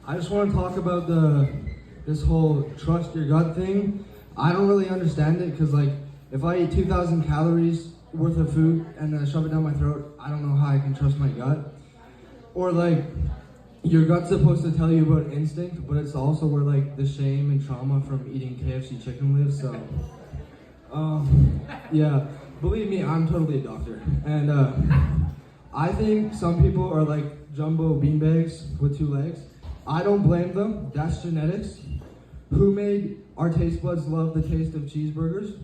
I just want to talk about this whole trust your gut thing. I don't really understand it because, like, if I eat 2,000 calories worth of food and then I shove it down my throat, I don't know how I can trust my gut. Or, like, your gut's supposed to tell you about instinct, but it's also where, like, the shame and trauma from eating KFC chicken lives, so... yeah, believe me, I'm totally a doctor. And, I think some people are like jumbo beanbags with 2 legs. I don't blame them, that's genetics. Who made our taste buds love the taste of cheeseburgers?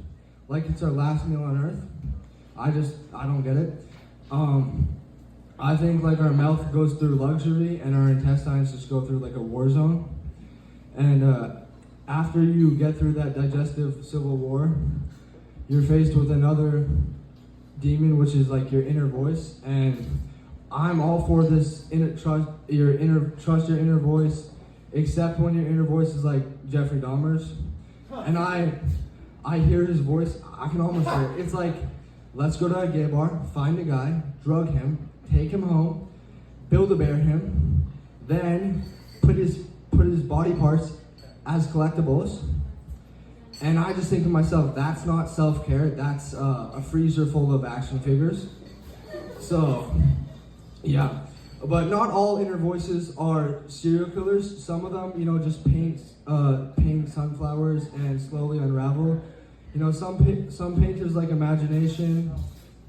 Like it's our last meal on earth? I don't get it. I think like our mouth goes through luxury and our intestines just go through like a war zone. And after you get through that digestive civil war, you're faced with another demon, which is like your inner voice. And I'm all for this trust your inner voice, except when your inner voice is like Jeffrey Dahmer's. And I hear his voice, I can almost hear it. It's like, let's go to a gay bar, find a guy, drug him, take him home, Build-A-Bear him, then put his body parts as collectibles. And I just think to myself, that's not self-care, that's a freezer full of action figures. So, yeah. But not all inner voices are serial killers. Some of them, just paint sunflowers and slowly unravel. Some painters like imagination,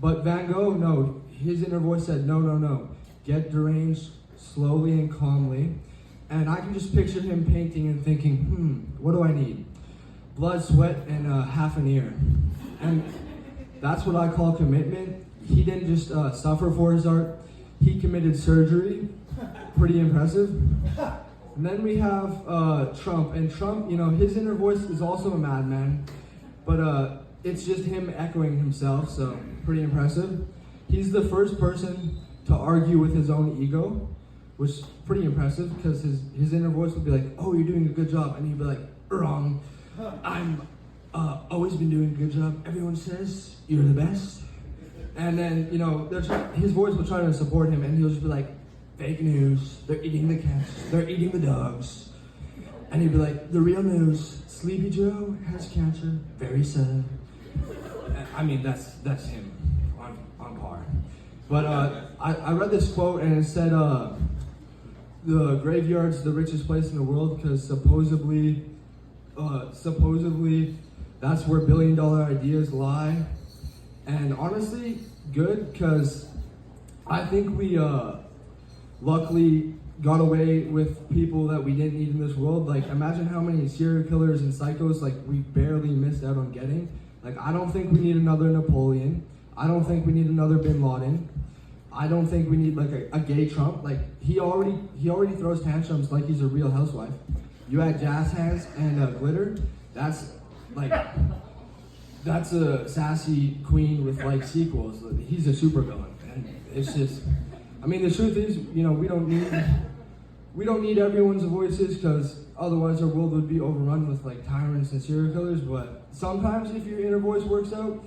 but Van Gogh, no, his inner voice said, no, get deranged slowly and calmly. And I can just picture him painting and thinking, what do I need? Blood, sweat, and half an ear. And that's what I call commitment. He didn't just suffer for his art, he committed surgery. Pretty impressive. And then we have Trump, and Trump, his inner voice is also a madman, but it's just him echoing himself, so pretty impressive. He's the first person to argue with his own ego, which is pretty impressive, because his inner voice would be like, oh, you're doing a good job, and he'd be like, wrong. I'm always been doing a good job. Everyone says you're the best. And then, his voice will try to support him, and he'll just be like, fake news, they're eating the cats, they're eating the dogs. And he'd be like, the real news, Sleepy Joe has cancer, very sad. I mean, that's him on par. But I read this quote, and it said, the graveyard's the richest place in the world because supposedly that's where billion-dollar ideas lie. And honestly, good, because I think we luckily got away with people that we didn't need in this world. Like, imagine how many serial killers and psychos like we barely missed out on getting. Like, I don't think we need another Napoleon. I don't think we need another Bin Laden. I don't think we need like a gay Trump. Like, he already throws tantrums like he's a real housewife. You add jazz hands and glitter, that's a sassy queen with like sequels. He's a supervillain, and it's just, I mean, the truth is, we don't need everyone's voices, because otherwise our world would be overrun with like tyrants and serial killers. But sometimes if your inner voice works out,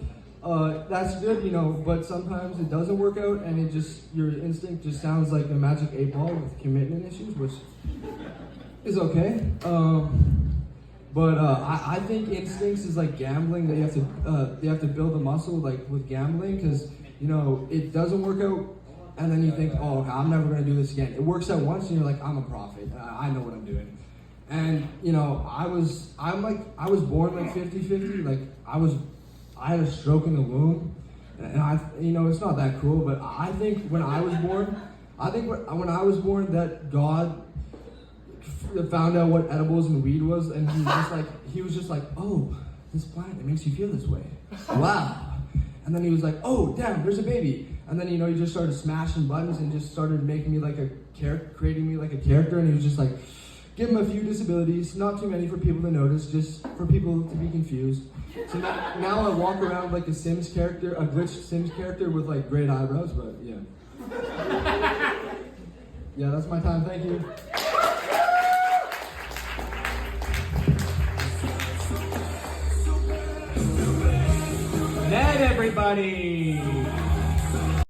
that's good, but sometimes it doesn't work out, and your instinct just sounds like a magic 8-ball with commitment issues, which is okay. But I think instincts is like gambling, that you have to build a muscle like with gambling, because it doesn't work out, and then you think, oh, okay, I'm never gonna do this again. It works out once, and you're like, I'm a prophet. I know what I'm doing. And I was born like 50-50. Like I had a stroke in the womb, and it's not that cool, but I think when I was born, that God found out what edibles and weed was, and he was just like, oh, this plant, it makes you feel this way. Wow. And then he was like, oh, damn, there's a baby. And then, he just started smashing buttons and just started making me like creating me like a character, and he was just like, give him a few disabilities, not too many for people to notice, just for people to be confused. So now I walk around like a Sims character, a glitched Sims character with like great eyebrows, but yeah. Yeah, that's my time, thank you. Ned, everybody!